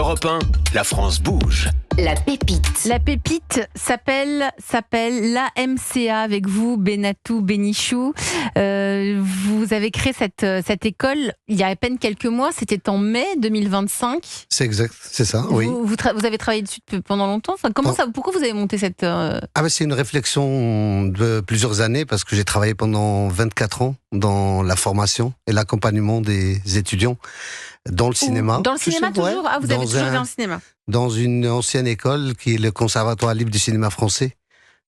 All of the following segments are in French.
Europe 1, la France bouge. La pépite. La pépite s'appelle l'AMCA avec vous, Benatou Benichou. Vous avez créé cette école il y a à peine quelques mois, c'était en mai 2025. C'est exact, c'est ça, oui. Vous avez travaillé dessus pendant longtemps. Enfin, pourquoi vous avez monté cette... C'est une réflexion de plusieurs années parce que j'ai travaillé pendant 24 ans dans la formation et l'accompagnement des étudiants dans le cinéma. Dans le cinéma toujours ouais, vous avez toujours été dans le cinéma. Dans une ancienne école qui est le Conservatoire libre du cinéma français.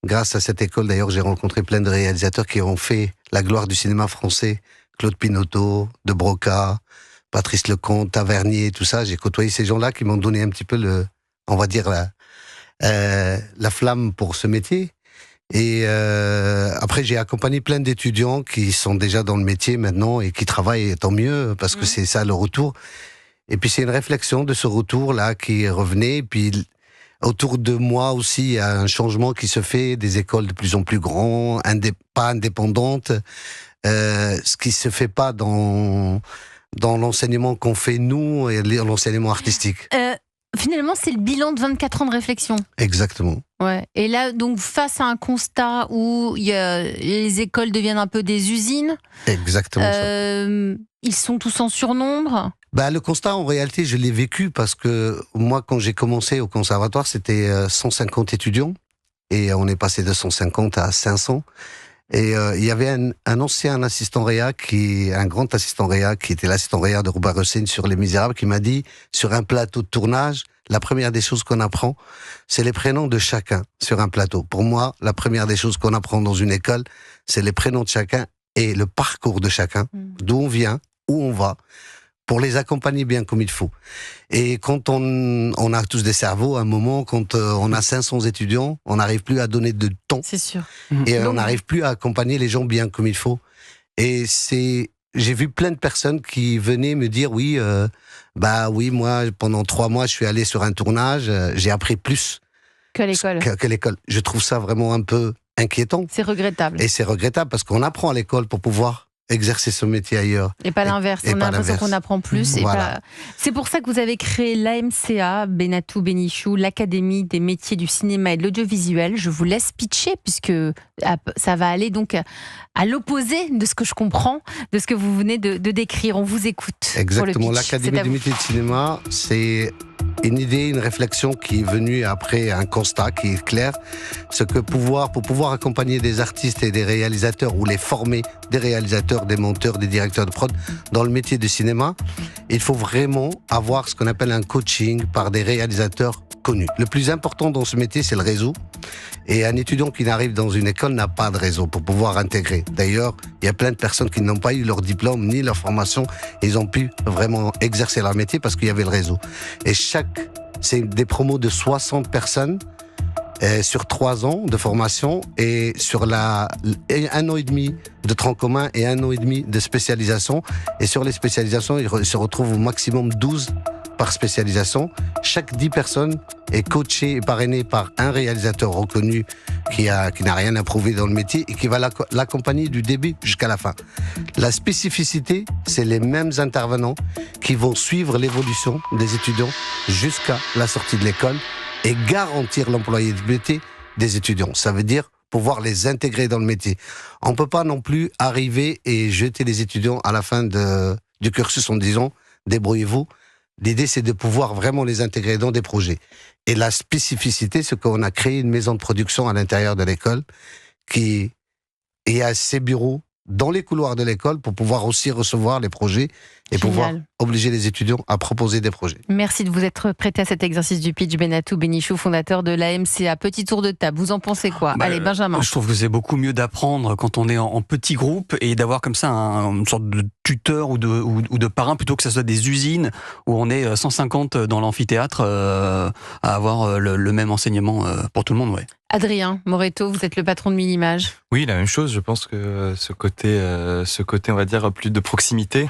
Grâce à cette école, d'ailleurs, j'ai rencontré plein de réalisateurs qui ont fait la gloire du cinéma français. Claude Pinoteau, De Broca, Patrice Lecomte, Tavernier, tout ça. J'ai côtoyé ces gens-là qui m'ont donné un petit peu la flamme pour ce métier. Et après, j'ai accompagné plein d'étudiants qui sont déjà dans le métier maintenant et qui travaillent, tant mieux, parce que c'est ça le retour. Et puis c'est une réflexion de ce retour-là qui revenait. Et puis autour de moi aussi, il y a un changement qui se fait, des écoles de plus en plus grandes, pas indépendantes, ce qui se fait pas dans l'enseignement qu'on fait nous et l'enseignement artistique. Finalement, c'est le bilan de 24 ans de réflexion. Exactement. Ouais. Et là, donc, face à un constat où les écoles deviennent un peu des usines. Exactement. Ils sont tous en surnombre. Le constat, en réalité, je l'ai vécu parce que moi, quand j'ai commencé au conservatoire, c'était 150 étudiants et on est passé de 150 à 500. Et il y avait un ancien assistant réa, un grand assistant réa, qui était l'assistant réa de Robert Hossein sur Les Misérables, qui m'a dit, sur un plateau de tournage, la première des choses qu'on apprend, c'est les prénoms de chacun sur un plateau. Pour moi, la première des choses qu'on apprend dans une école, c'est les prénoms de chacun et le parcours de chacun, d'où on vient, où on va, pour les accompagner bien comme il faut. Et quand on a tous des cerveaux, à un moment, quand on a 500 étudiants, on n'arrive plus à donner de temps. C'est sûr. Et on n'arrive plus à accompagner les gens bien comme il faut. Et j'ai vu plein de personnes qui venaient me dire, oui, moi, pendant 3 mois, je suis allé sur un tournage, j'ai appris plus que l'école. Que l'école. Je trouve ça vraiment un peu inquiétant. C'est regrettable. Et c'est regrettable parce qu'on apprend à l'école pour pouvoir exercer ce métier ailleurs. Et pas l'inverse. On a l'impression qu'on apprend plus. Voilà. C'est pour ça que vous avez créé l'AMCA, Benatou Benichou, l'Académie des métiers du cinéma et de l'audiovisuel. Je vous laisse pitcher puisque ça va aller donc à l'opposé de ce que je comprends, de ce que vous venez de décrire. On vous écoute. Exactement. L'Académie des métiers de cinéma, c'est une idée, une réflexion qui est venue après un constat qui est clair. C'est que pour pouvoir accompagner des artistes et des réalisateurs ou les former, des réalisateurs, des monteurs, des directeurs de prod dans le métier du cinéma, il faut vraiment avoir ce qu'on appelle un coaching par des réalisateurs connus. Le plus important dans ce métier, c'est le réseau. Et un étudiant qui n'arrive dans une école n'a pas de réseau pour pouvoir intégrer. D'ailleurs, il y a plein de personnes qui n'ont pas eu leur diplôme ni leur formation. Et ils ont pu vraiment exercer leur métier parce qu'il y avait le réseau. Et c'est des promos de 60 personnes sur 3 ans de formation et sur 1 an et demi de tronc commun et 1 an et demi de spécialisation. Et sur les spécialisations, ils se retrouvent au maximum 12 par spécialisation. Chaque 10 personnes est coachée et parrainée par un réalisateur reconnu qui n'a rien à prouver dans le métier et qui va l'accompagner du début jusqu'à la fin. La spécificité, c'est les mêmes intervenants qui vont suivre l'évolution des étudiants jusqu'à la sortie de l'école et garantir l'employabilité des étudiants. Ça veut dire pouvoir les intégrer dans le métier. On ne peut pas non plus arriver et jeter les étudiants à la fin du cursus en disant « débrouillez-vous ». L'idée, c'est de pouvoir vraiment les intégrer dans des projets. Et la spécificité, c'est qu'on a créé une maison de production à l'intérieur de l'école qui a ses bureaux dans les couloirs de l'école pour pouvoir aussi recevoir les projets et pouvoir obliger les étudiants à proposer des projets. Merci de vous être prêté à cet exercice du pitch. Benatou Benichou, fondateur de l'AMCA. Petit tour de table, vous en pensez quoi? Allez, Benjamin. Je trouve que c'est beaucoup mieux d'apprendre quand on est en petit groupe et d'avoir comme ça une sorte de tuteur ou de parrain plutôt que ça soit des usines où on est 150 dans l'amphithéâtre à avoir le même enseignement pour tout le monde. Ouais. Adrien Moreto, vous êtes le patron de Mille-Images. Oui, la même chose. Je pense que ce côté, on va dire, plus de proximité,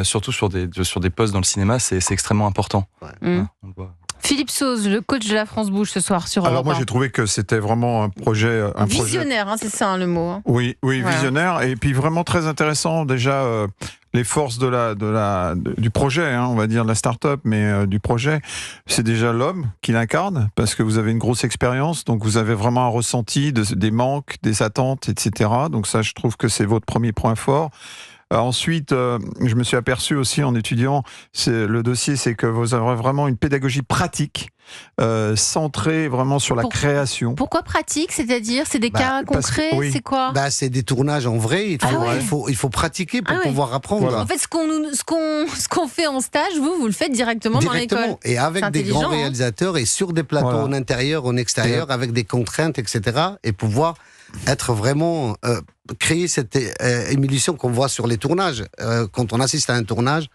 surtout sur des postes dans le cinéma, c'est extrêmement important. Ouais, on le voit. Philippe Sauze, le coach de la France Bouge ce soir sur Europe 1. Alors moi j'ai trouvé que c'était vraiment un projet... visionnaire, c'est ça le mot. Oui, visionnaire. Et puis vraiment très intéressant déjà... les forces du projet, hein, on va dire de la start-up, mais du projet, c'est déjà l'homme qui l'incarne, parce que vous avez une grosse expérience, donc vous avez vraiment un ressenti des manques, des attentes, etc. Donc ça, je trouve que c'est votre premier point fort. Ensuite, je me suis aperçu aussi en étudiant le dossier, c'est que vous avez vraiment une pédagogie pratique, centrée vraiment sur la création. Pourquoi pratique? C'est-à-dire, c'est des cas concrets, oui. C'est quoi? C'est des tournages en vrai, il faut pratiquer pour pouvoir apprendre. Voilà. En fait, ce qu'on fait en stage, vous le faites directement dans l'école. Et avec des grands réalisateurs et sur des plateaux en intérieur, en extérieur, avec des contraintes, etc. Et pouvoir être vraiment... créer cette émulsion qu'on voit sur les tournages. Quand on assiste à un tournage,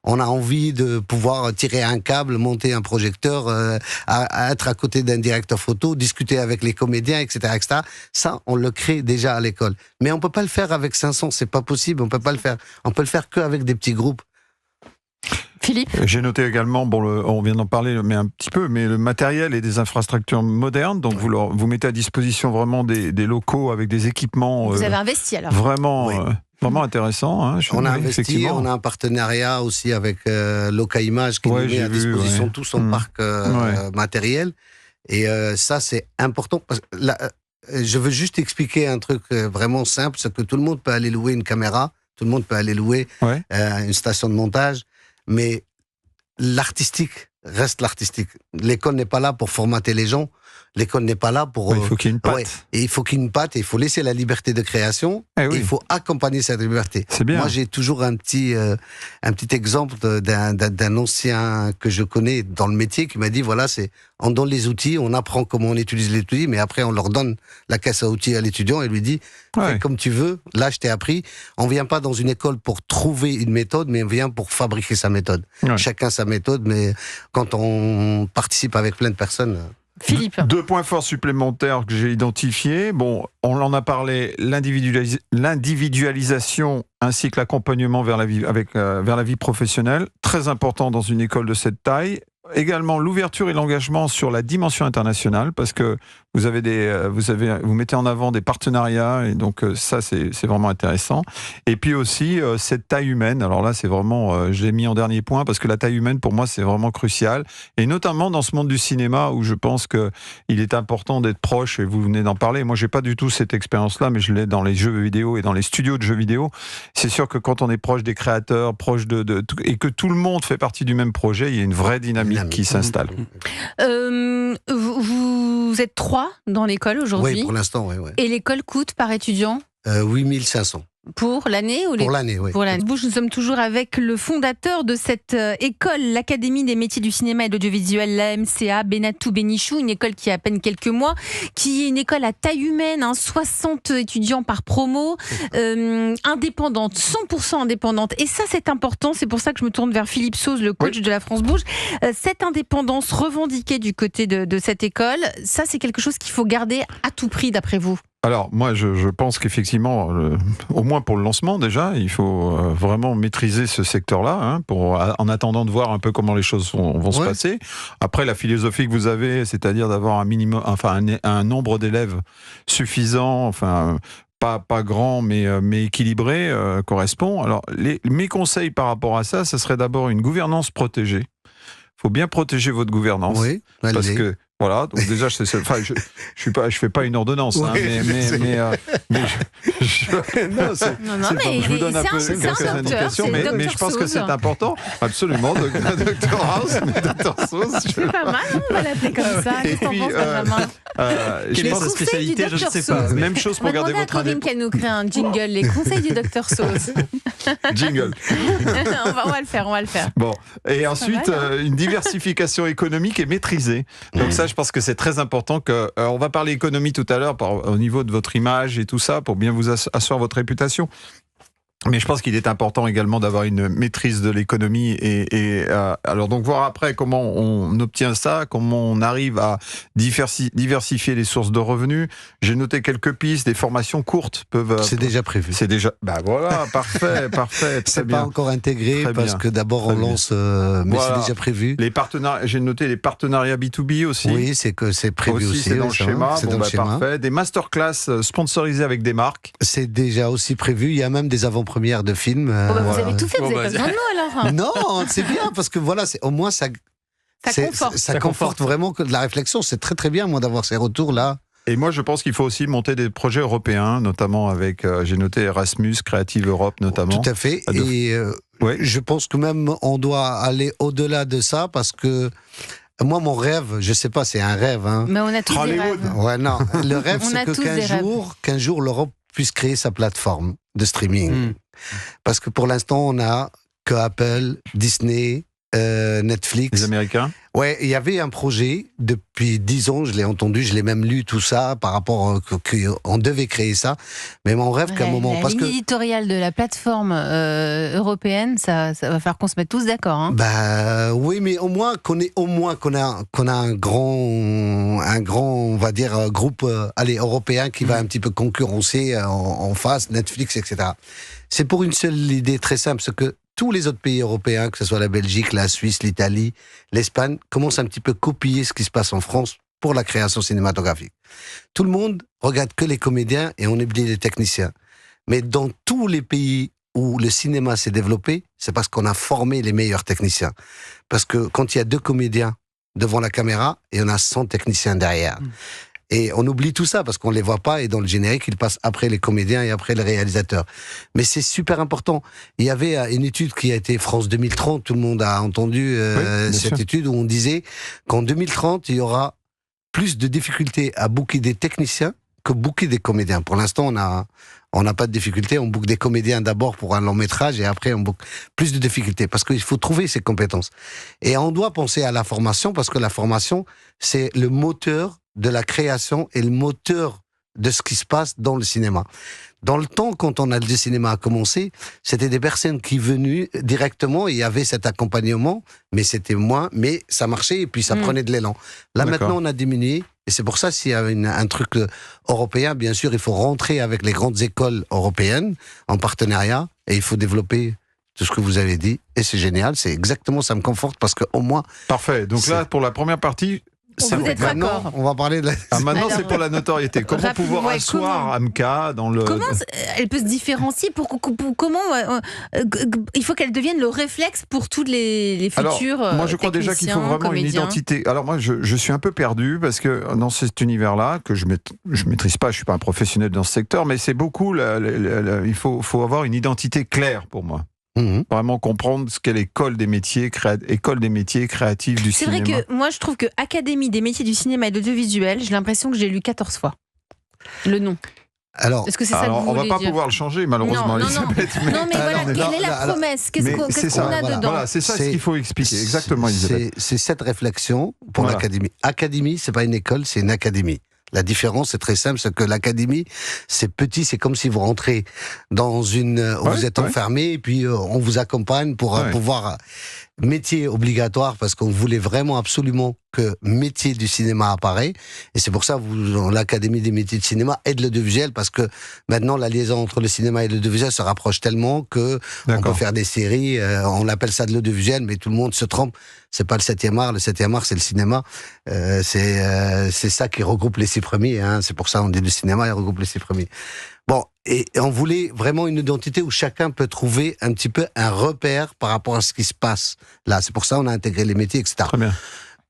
on a envie de pouvoir tirer un câble, monter un projecteur, à être à côté d'un directeur photo, discuter avec les comédiens, etc., etc. Ça, on le crée déjà à l'école. Mais on peut pas le faire avec 500, c'est pas possible, on peut pas le faire. On peut le faire qu'avec des petits groupes. Philippe ? J'ai noté également, on vient d'en parler mais un petit peu, mais le matériel et des infrastructures modernes, donc vous mettez à disposition vraiment des locaux avec des équipements. Vous avez investi alors ? Vraiment, vraiment intéressant. Hein, on a investi, on a un partenariat aussi avec Loca Image qui nous met à disposition tout son parc matériel. Et ça, c'est important. Parce que je veux juste expliquer un truc vraiment simple, c'est que tout le monde peut aller louer une caméra, tout le monde peut aller louer une station de montage, mais l'artistique reste l'artistique. L'école n'est pas là pour formater les gens. L'école n'est pas là pour... il faut qu'il y ait une patte. Et il faut qu'il y ait une patte, et il faut laisser la liberté de création, et il faut accompagner cette liberté. C'est bien. Moi, j'ai toujours un petit exemple d'un ancien que je connais dans le métier qui m'a dit, voilà, on donne les outils, on apprend comment on utilise les outils, mais après, on leur donne la caisse à outils à l'étudiant et lui dit, fais comme tu veux, là, je t'ai appris. On vient pas dans une école pour trouver une méthode, mais on vient pour fabriquer sa méthode. Chacun sa méthode, mais quand on participe avec plein de personnes... Philippe. 2 points forts supplémentaires que j'ai identifiés. Bon, on en a parlé, l'individualisation ainsi que l'accompagnement vers la vie professionnelle, très important dans une école de cette taille. Également l'ouverture et l'engagement sur la dimension internationale, parce que vous mettez en avant des partenariats, et donc ça c'est vraiment intéressant. Et puis aussi cette taille humaine. Alors là c'est vraiment, je l'ai mis en dernier point parce que la taille humaine pour moi c'est vraiment crucial, et notamment dans ce monde du cinéma où je pense que il est important d'être proche. Et vous venez d'en parler. Moi j'ai pas du tout cette expérience-là, mais je l'ai dans les jeux vidéo et dans les studios de jeux vidéo. C'est sûr que quand on est proche des créateurs, proche et que tout le monde fait partie du même projet, il y a une vraie dynamique qui s'installe. Vous êtes 3 dans l'école aujourd'hui ? Oui, pour l'instant, oui. Et l'école coûte par étudiant 8 500. Pour l'année ou Pour l'année, oui. Pour l'année. Nous sommes toujours avec le fondateur de cette école, l'Académie des métiers du cinéma et de l'audiovisuel, l'AMCA, Benatou Benichou, une école qui a à peine quelques mois, qui est une école à taille humaine, 60 étudiants par promo, indépendante, 100% indépendante. Et ça, c'est important. C'est pour ça que je me tourne vers Philippe Sauze, le coach de la France Bouge. Cette indépendance revendiquée du côté de cette école, ça, c'est quelque chose qu'il faut garder à tout prix, d'après vous ? Alors, moi, je pense qu'effectivement, au moins pour le lancement, déjà, il faut vraiment maîtriser ce secteur-là, en attendant de voir un peu comment les choses vont se passer. Après, la philosophie que vous avez, c'est-à-dire d'avoir un minimum, un nombre d'élèves suffisant, pas grand, mais équilibré, correspond. Alors, mes conseils par rapport à ça, serait d'abord une gouvernance protégée. Il faut bien protéger votre gouvernance. Oui, parce que voilà, donc déjà, je fais pas une ordonnance, mais je vous donne un peu quelques indications, mais je pense que c'est important, absolument, Dr House, Dr Sauce. C'est pas mal, on va l'appeler comme ça. Et puis, quelle est sa spécialité, je ne sais pas. Même chose pour garder votre indépendance. Qu'elle nous crée un jingle, les conseils du Dr Sauce. Jingle. on va le faire. Bon, et ensuite, une diversification économique et maîtrisée. Donc ça, je pense que c'est très important on va parler économie tout à l'heure au niveau de votre image et tout ça pour bien vous asseoir votre réputation. Mais je pense qu'il est important également d'avoir une maîtrise de l'économie alors donc voir après comment on obtient ça, comment on arrive à diversifier les sources de revenus. J'ai noté quelques pistes, des formations courtes peuvent. C'est déjà prévu. C'est déjà. Voilà, parfait. C'est pas encore intégré parce que d'abord on lance, mais c'est déjà prévu. Les partenariats, j'ai noté les partenariats B2B aussi. Oui, c'est prévu aussi. C'est dans le schéma. Parfait. Des masterclass sponsorisés avec des marques. C'est déjà aussi prévu. Il y a même des avant-premières avant-premières de films. Bon, bah, vous voilà. avez tout fait, vous Bon, n'avez bah, pas besoin de nous alors. Non, c'est bien parce que voilà, au moins ça Conforte. ça conforte vraiment que de la réflexion. C'est très très bien moi d'avoir ces retours là. Et moi, je pense qu'il faut aussi monter des projets européens, notamment avec, j'ai noté Erasmus, Creative Europe notamment. Tout à fait. Ah, Et ouais. je pense que même on doit aller au-delà de ça parce que moi, mon rêve, je sais pas, c'est un rêve. Hein. Mais on a tous des Hollywood. rêves. Ouais, non. Le rêve, On a c'est que tous des qu'un jour, l'Europe puisse créer sa plateforme de streaming. Mm. Parce que pour l'instant, on a que Apple, Disney, Netflix. Les Américains. Ouais, il y avait un projet depuis 10 ans, je l'ai entendu, je l'ai même lu tout ça par rapport qu'on devait créer ça. Mais mon rêve qu'à un moment, La parce ligne que éditoriale de la plateforme européenne, ça va falloir qu'on se mette tous d'accord. Hein. bah oui, mais au moins qu'on a un grand, on va dire groupe, européen qui va un petit peu concurrencer en face Netflix, etc. C'est pour une seule idée très simple, c'est que tous les autres pays européens, que ce soit la Belgique, la Suisse, l'Italie, l'Espagne, commencent un petit peu copier ce qui se passe en France pour la création cinématographique. Tout le monde regarde que les comédiens et on oublie les techniciens. Mais dans tous les pays où le cinéma s'est développé, c'est parce qu'on a formé les meilleurs techniciens. Parce que quand il y a 2 comédiens devant la caméra, et on a 100 techniciens derrière. Et on oublie tout ça parce qu'on les voit pas et dans le générique, ils passent après les comédiens et après les réalisateurs. Mais c'est super important. Il y avait une étude qui a été France 2030, tout le monde a entendu cette sûr. étude où on disait qu'en 2030, il y aura plus de difficultés à booker des techniciens que booker des comédiens. Pour l'instant, on n'a pas de difficultés. On book des comédiens d'abord pour un long métrage et après on book plus de difficultés parce qu'il faut trouver ces compétences. Et on doit penser à la formation parce que la formation, c'est le moteur de la création et le moteur de ce qui se passe dans le cinéma. Dans le temps, quand le cinéma a commencé, c'était des personnes qui venaient directement, et il y avait cet accompagnement, mais c'était moins, mais ça marchait et puis ça prenait de l'élan. Là, D'accord. maintenant, on a diminué, et c'est pour ça, s'il y a un truc européen, bien sûr, il faut rentrer avec les grandes écoles européennes en partenariat, et il faut développer tout ce que vous avez dit, et c'est génial, c'est exactement, ça me conforte, parce qu'au moins... Parfait. Donc là, pour la première partie, c'est Vous bon. êtes Maintenant, d'accord. on va parler de la... Maintenant, Alors, c'est pour la notoriété. Comment rapidement, pouvoir ouais, asseoir Amka dans le... Comment elle peut se différencier comment il faut qu'elle devienne le réflexe pour tous les futurs Alors, moi, je crois déjà qu'il faut vraiment comédiens. une identité. Alors moi, je suis un peu perdu parce que dans cet univers-là, que je maîtrise pas, je suis pas un professionnel dans ce secteur, mais c'est beaucoup, il faut avoir une identité claire pour moi. Vraiment comprendre ce qu'est l'école des métiers créatifs du C'est cinéma. vrai que moi je trouve que Académie des métiers du cinéma et de l'audiovisuel, j'ai l'impression que j'ai lu 14 fois le nom. Alors, Est-ce que c'est ça que Alors, vous on va voulez pas dire? pouvoir le changer, malheureusement, Non, non, Elisabeth. Non mais voilà, Alors, quelle est la alors, promesse? mais Qu'est-ce c'est qu'on ça, a voilà. dedans? Voilà, c'est ça ce C'est- qu'il faut expliquer, exactement, Elisabeth. C'est cette réflexion pour Voilà. l'académie. Académie, c'est pas une école, c'est une académie. La différence, c'est très simple, c'est que l'académie, c'est petit, c'est comme si vous rentrez dans où Ouais, vous êtes ouais. enfermé, et puis on vous accompagne pour Ouais. pouvoir... Métier obligatoire, parce qu'on voulait vraiment absolument que métier du cinéma apparaît, et c'est pour ça que l'Académie des métiers de cinéma aide l'audiovisuel, parce que maintenant la liaison entre le cinéma et l'audiovisuel se rapproche tellement que on peut D'accord. faire des séries, on appelle ça de l'audiovisuel, mais tout le monde se trompe. C'est pas le 7e art, le 7e art c'est le cinéma. C'est ça qui regroupe les 6 premiers. Hein. C'est pour ça on dit le cinéma, il regroupe les 6 premiers. Bon, et on voulait vraiment une identité où chacun peut trouver un petit peu un repère par rapport à ce qui se passe là. C'est pour ça qu'on a intégré les métiers, etc. Très bien.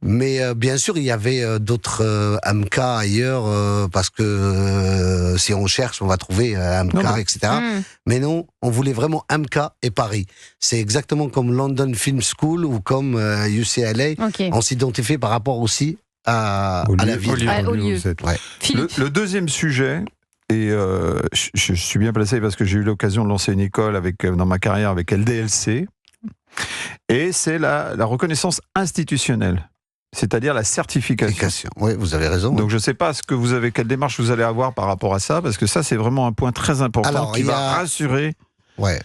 Mais bien sûr, il y avait d'autres AMCA ailleurs, parce que si on cherche, on va trouver AMCA, Non, mais- etc. Hmm. Mais non, on voulait vraiment AMCA et Paris. C'est exactement comme London Film School ou comme UCLA. Ok. On s'identifie par rapport aussi à la ville. Au lieu. vous êtes. Ouais. Philippe. Le deuxième sujet, et je suis bien placé parce que j'ai eu l'occasion de lancer une école dans ma carrière avec LDLC, et c'est la reconnaissance institutionnelle, c'est-à-dire la certification. Oui, vous avez raison. Donc je ne sais pas quelle démarche vous allez avoir par rapport à ça, parce que ça c'est vraiment un point très important Alors, qui il y va a- rassurer, Ouais.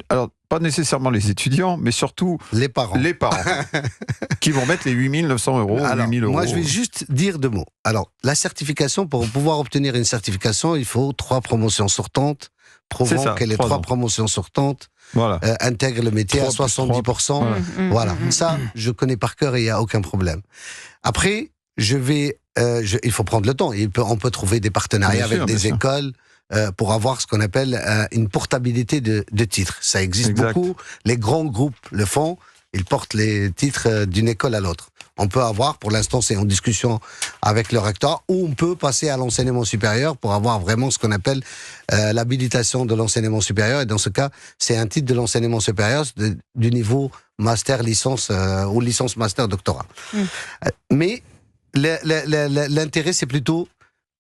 alors pas nécessairement les étudiants, mais surtout Les parents. les parents, qui vont mettre les 8 900 euros, Alors, 8 000 euros. moi, je vais juste dire 2 mots. Alors, la certification, pour pouvoir obtenir une certification, il faut 3 promotions sortantes, C'est prouvant ça, que les 3 3 ans. promotions sortantes Voilà. intègrent le métier à 3 plus 70%. Voilà. Voilà, ça, je connais par cœur et il n'y a aucun problème. Après, il faut prendre le temps. On peut trouver des partenariats Bien sûr, avec bien des sûr. écoles pour avoir ce qu'on appelle une portabilité de titres. Ça existe beaucoup. Les grands groupes le font. Ils portent les titres d'une école à l'autre. On peut avoir, pour l'instant, c'est en discussion avec le recteur, ou on peut passer à l'enseignement supérieur pour avoir vraiment ce qu'on appelle l'habilitation de l'enseignement supérieur. Et dans ce cas, c'est un titre de l'enseignement supérieur du niveau master, licence ou licence, master, doctorat. Mais l'intérêt, c'est plutôt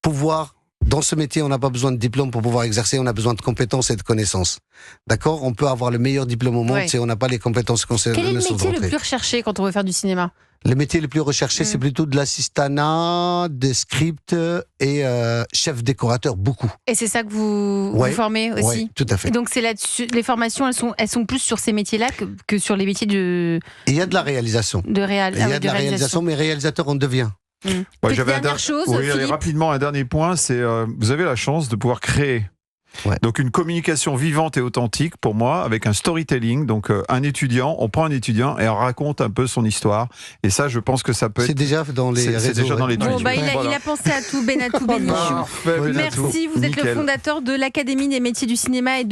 pouvoir. Dans ce métier, on n'a pas besoin de diplôme pour pouvoir exercer, on a besoin de compétences et de connaissances. D'accord ? On peut avoir le meilleur diplôme au monde si on n'a pas les compétences concernant. Quel est le métier le plus recherché quand on veut faire du cinéma ? Le métier le plus recherché, c'est plutôt de l'assistanat, des scripts et chef décorateur, beaucoup. Et c'est ça que vous formez aussi ? Oui, tout à fait. Et donc c'est là-dessus, les formations, elles sont plus sur ces métiers-là que sur les métiers de... Il y a de la réalisation. Il y a de la réalisation, mais réalisateur, on devient. J'avais rapidement un dernier point, c'est vous avez la chance de pouvoir créer donc une communication vivante et authentique pour moi avec un storytelling. Donc on prend un étudiant et on raconte un peu son histoire. Et ça, je pense que ça peut être. C'est déjà dans les réseaux. C'est déjà dans les il a pensé à tout, Benatou Benichou. Merci, vous êtes le fondateur de l'Académie des métiers du cinéma et